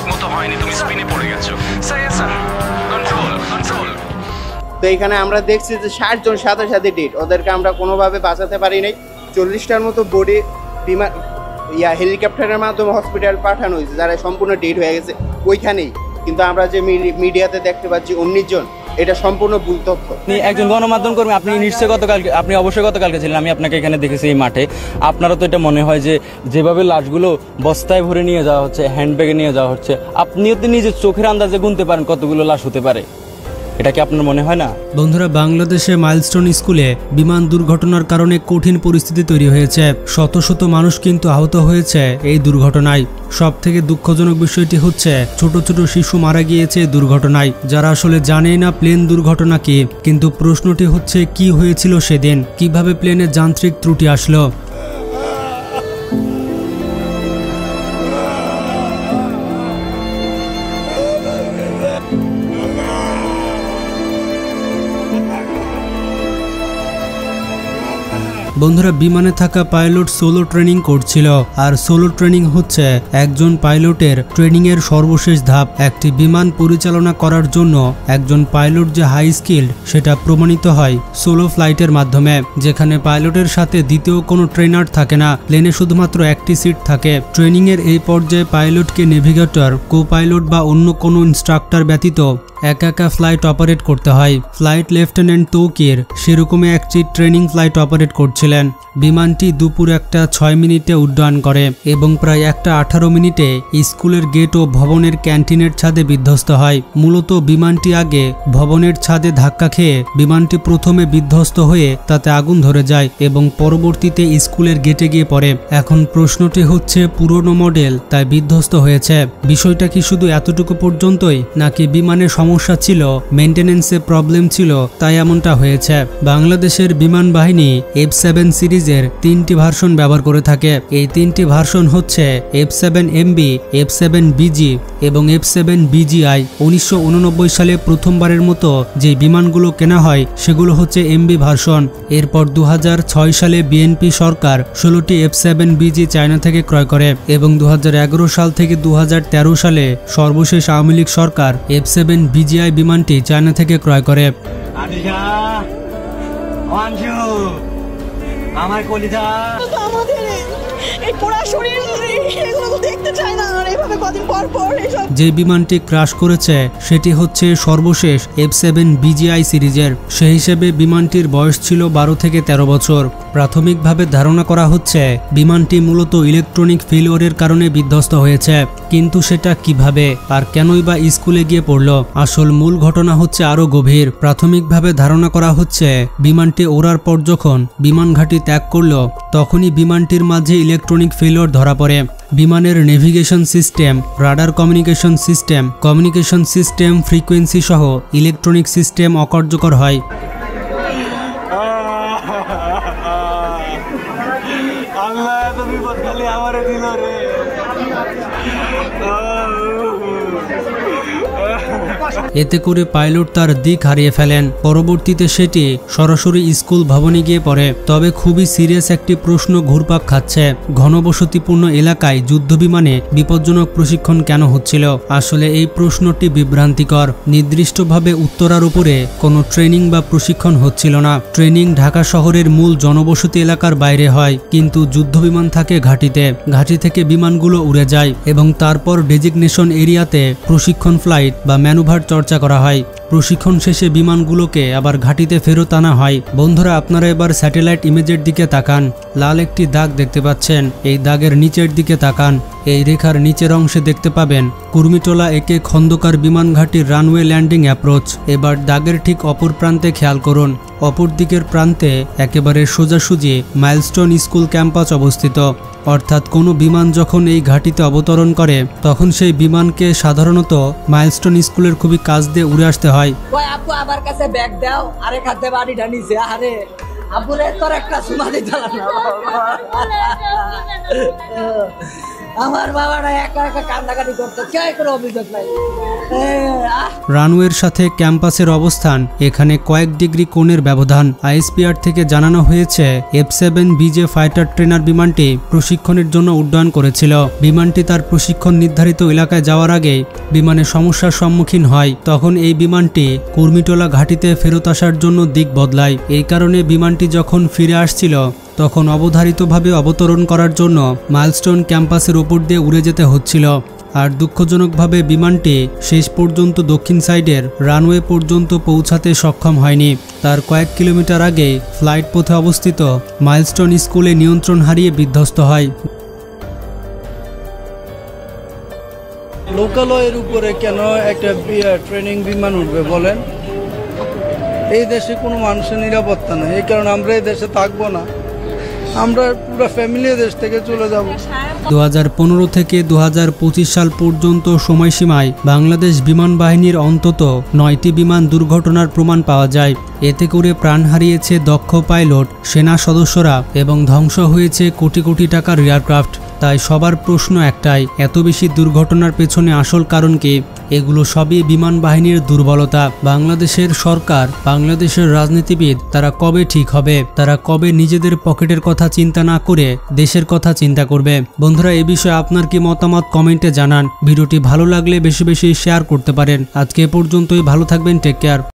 ঠিকমতো হয়নি, তুমি স্পিনে পড়ে গেছো। Sir control control. তো এখানে আমরা দেখছি যে 60 জন সাথে সাথে ডেট, ওদেরকে আমরা কোনোভাবে বাঁচাতে পারি নাই। 40টার মতো বডি বিমান হেলিকপ্টারের মাধ্যমে হসপিটাল পাঠানো হয়েছে, যারা সম্পূর্ণ ডেট হয়ে গেছে ওইখানেই। কিন্তু আমরা যে মিডিয়াতে দেখতে পাচ্ছি 19 জন, এটা সম্পূর্ণ ভুল তথ্য। একজন গণমাধ্যম কর্মী, আপনি নিশ্চয়ই গতকালকে, আপনি অবশ্যই গতকালকে ছিলেন, আমি আপনাকে এখানে দেখেছি এই মাঠে। আপনারও তো এটা মনে হয় যে যেভাবে লাশগুলো বস্তায় ভরে নিয়ে যাওয়া হচ্ছে, হ্যান্ডব্যাগে নিয়ে যাওয়া হচ্ছে, আপনিও তো নিজের চোখের আন্দাজে গুনতে পারেন কতগুলো লাশ হতে পারে, এটা কি আপনার মনে হয় না? বন্ধুরা, বাংলাদেশে মাইলস্টোন স্কুলে বিমান দুর্ঘটনার কারণে কঠিন পরিস্থিতি তৈরি হয়েছে। শত শত মানুষ কিন্তু আহত হয়েছে এই দুর্ঘটনায়। সব থেকে দুঃখজনক বিষয়টি হচ্ছে ছোট ছোট শিশু মারা গিয়েছে দুর্ঘটনায়, যারা আসলে জানেই না প্লেন দুর্ঘটনা কি। কিন্তু প্রশ্নটি হচ্ছে কি হয়েছিল সেদিন, কিভাবে প্লেনে যান্ত্রিক ত্রুটি আসলো। বন্ধুরা, বিমানে থাকা পাইলট সোলো ট্রেনিং করছিল, আর সোলো ট্রেনিং হচ্ছে একজন পাইলটের ট্রেনিং এর সর্বশেষ ধাপ। একটি বিমান পরিচালনা করার জন্য একজন পাইলট যে হাই স্কিল্ড সেটা প্রমাণিত হয় সোলো ফ্লাইটের মাধ্যমে, যেখানে পাইলটের সাথে দ্বিতীয় কোনো ট্রেনার থাকে না, প্লেনে শুধুমাত্র একটি সিট থাকে। ট্রেনিং এর এই পর্যায়ে পাইলটকে নেভিগেটর, কো পাইলট বা অন্য কোনো ইনস্ট্রাক্টর ব্যতীত একা একা ফ্লাইট অপারেট করতে হয়। ফ্লাইট লেফটেন্যান্ট তৌকির সেরকমই একটি ট্রেনিং ফ্লাইট অপারেট করছিলেন। বিমানটি দুপুর 1:06 মিনিটে উড্ডয়ন করে এবং প্রায় 1:18 মিনিটে স্কুলের গেট ও ভবনের ক্যান্টিনের ছাদে বিধ্বস্ত হয়। মূলত বিমানটি আগে ভবনের ছাদে ধাক্কা খেয়ে বিমানটি প্রথমে বিধ্বস্ত হয়ে তাতে আগুন ধরে যায় এবং পরবর্তীতে স্কুলের গেটে গিয়ে পড়ে। এখন প্রশ্নটি হচ্ছে পুরনো মডেল তাই বিধ্বস্ত হয়েছে, বিষয়টা কি শুধু এতটুকু পর্যন্তই, নাকি বিমানের সমস্যা ছিল, মেইনটেনেন্সে প্রবলেম ছিল তাই এমনটা হয়েছে? বাংলাদেশের বিমান বাহিনী F7 সিরিজের 3টি ভার্সন ব্যবহার করে থাকে। এই 3টি ভার্সন হচ্ছে F7MB, F7BG এবং F7BGI। 1989 সালে প্রথমবারের মতো যে বিমানগুলো কেনা হয় সেগুলো হচ্ছে MB ভার্সন। এরপর 2006 সালে বিএনপি সরকার 16টি F7BG চায়না থেকে ক্রয় করে এবং 2011 সাল থেকে 2013 সালে সর্বশেষ আওয়ামী লীগ সরকার F7BGI বিমানটি চায়না থেকে ক্রয় করে। আমার কলিজা আমাদের এই পোড়া শরীর এগুলো তো দেখতে চায় না, আর এইভাবে কদিন পর পর এসব। যে বিমানটি ক্র্যাশ করেছে সেটি হচ্ছে সর্বশেষ F7BGI সিরিজের। সেই হিসেবে বিমানটির বয়স ছিল 12 থেকে 13 বছর। প্রাথমিকভাবে ধারণা করা হচ্ছে বিমানটি মূলত ইলেকট্রনিক ফেলিওরের কারণে বিধ্বস্ত হয়েছে, কিন্তু সেটা কিভাবে আর কেনই বা স্কুলে গিয়ে পড়ল? আসল মূল ঘটনা হচ্ছে আরো গভীর। প্রাথমিকভাবে ধারণা করা হচ্ছে বিমানটি ওড়ার পর যখন বিমান ঘাঁটি ত্যাগ করল তখনই বিমানটির মাঝে ইলেকট্রনিক ফেলিওর ধরা পড়ে। বিমানের navigation system, radar communication system, frequency সহ ইলেকট্রনিক সিস্টেম অকার্যকর হয়। আল্লাহ এত বিপদ খালি আমারে দিল রে। এতে করে পাইলট তার দিক হারিয়ে ফেলেন। পরবর্তীতে সেটি সরাসরি স্কুল ভবনে গিয়ে পড়ে। তবে খুবই সিরিয়াস একটি প্রশ্ন ঘুরপাক খাচ্ছে, ঘনবসতিপূর্ণ এলাকায় যুদ্ধবিমানে বিপজ্জনক প্রশিক্ষণ কেন হচ্ছিল? আসলে এই প্রশ্নটি বিভ্রান্তিকর। নির্দিষ্টভাবে উত্তরার উপরে কোনো ট্রেনিং বা প্রশিক্ষণ হচ্ছিল না। ট্রেনিং ঢাকা শহরের মূল জনবসতি এলাকার বাইরে হয়, কিন্তু যুদ্ধবিমান থাকে ঘাঁটিতে। ঘাঁটি থেকে বিমানগুলো উড়ে যায় এবং তারপর ডেজিগনেশন এরিয়াতে প্রশিক্ষণ ফ্লাইট বা ম্যানুভার চর্চা করা হয়। প্রশিক্ষণ শেষে বিমানগুলোকে আবার ঘাঁটিতে ফেরত আনা হয়। বন্ধুরা, আপনারা এবার স্যাটেলাইট ইমেজের দিকে তাকান। লাল একটি দাগ দেখতে পাচ্ছেন, এই দাগের নিচের দিকে তাকান। এই রেখার নিচের অংশে দেখতে পাবেন কুর্মিটোলা একে খন্দকার বিমান ঘাঁটির রানওয়ে ল্যান্ডিং অ্যাপ্রোচ। এবার দাগের ঠিক অপর প্রান্তে খেয়াল করুন। অপর দিকের প্রান্তে একেবারে সোজাসুজি মাইলস্টোন স্কুল ক্যাম্পাস অবস্থিত। অর্থাৎ কোনো বিমান যখন এই ঘাঁটিতে অবতরণ করে তখন সেই বিমানকে সাধারণত মাইলস্টোন স্কুলের খুবই কাছ দিয়ে উড়ে আসতে হয়। ওই আপু আমার কাছে ব্যাগ দাও, আরে খাতে বাড়িটা নিছে। আরে আপুরে তোর একটা সুমা দিতে না। আমার বাবারা একা একা কান্নাকাটি করতো, কে কোনো অভিযোগ নাই। রানওয়ের সাথে ক্যাম্পাসের অবস্থান, এখানে কয়েক ডিগ্রি কোণের ব্যবধান। আইএসপিআর থেকে জানানো হয়েছে F-7BJ ফাইটার ট্রেনার বিমানটি প্রশিক্ষণের জন্য উড্ডয়ন করেছিল। বিমানটি তার প্রশিক্ষণ নির্ধারিত এলাকায় যাওয়ার আগে বিমানে সমস্যার সম্মুখীন হয়। তখন এই বিমানটি কুর্মিটোলা ঘাঁটিতে ফেরত আসার জন্য দিক বদলায়। এই কারণে বিমানটি যখন ফিরে আসছিল তখন অবধারিতভাবে অবতরণ করার জন্য মাইলস্টোন ক্যাম্পাসের ওপর দিয়ে উড়ে যেতে হচ্ছিল। আর দুঃখজনকভাবে বিমানটি শেষ পর্যন্ত দক্ষিণ সাইডের রানওয়ে পর্যন্ত পৌঁছাতে সক্ষম হয়নি। তার কয়েক কিলোমিটার আগে ফ্লাইট পথে অবস্থিত মাইলস্টোন স্কুলে নিয়ন্ত্রণ হারিয়ে বিধ্বস্ত হয়। লোকালয়ের উপরে কেন একটা ট্রেনিং বিমান উঠবে বলেন? এই দেশে কোনো মানুষের নিরাপত্তা নেই, এই কারণে আমরা এই দেশে থাকবো না, আমরা পুরো ফ্যামিলি দেশ থেকে চলে যাব। 2015 থেকে 2025 সাল পর্যন্ত সময়সীমায় বাংলাদেশ বিমান বাহিনীর অন্তত 9টি বিমান দুর্ঘটনার প্রমাণ পাওয়া যায়। এতে করে প্রাণ হারিয়েছে দক্ষ পাইলট, সেনা সদস্যরা এবং ধ্বংস হয়েছে কোটি কোটি টাকার এয়ারক্রাফট। তাই সবার প্রশ্ন একটাই, এত বেশি দুর্ঘটনার পেছনে আসল কারণ কি? এগুলো সবই বিমান বাহিনীর দুর্বলতা। বাংলাদেশের সরকার, বাংলাদেশের রাজনীতিবিদ, তারা কবে ঠিক হবে? তারা কবে নিজেদের পকেটের কথা চিন্তা না করে দেশের কথা চিন্তা করবে? বন্ধুরা, এ বিষয়ে আপনার কি মতামত কমেন্টে জানান। ভিডিওটি ভালো লাগলে বেশি বেশি শেয়ার করতে পারেন। আজকে এ পর্যন্তই, ভালো থাকবেন, টেক কেয়ার।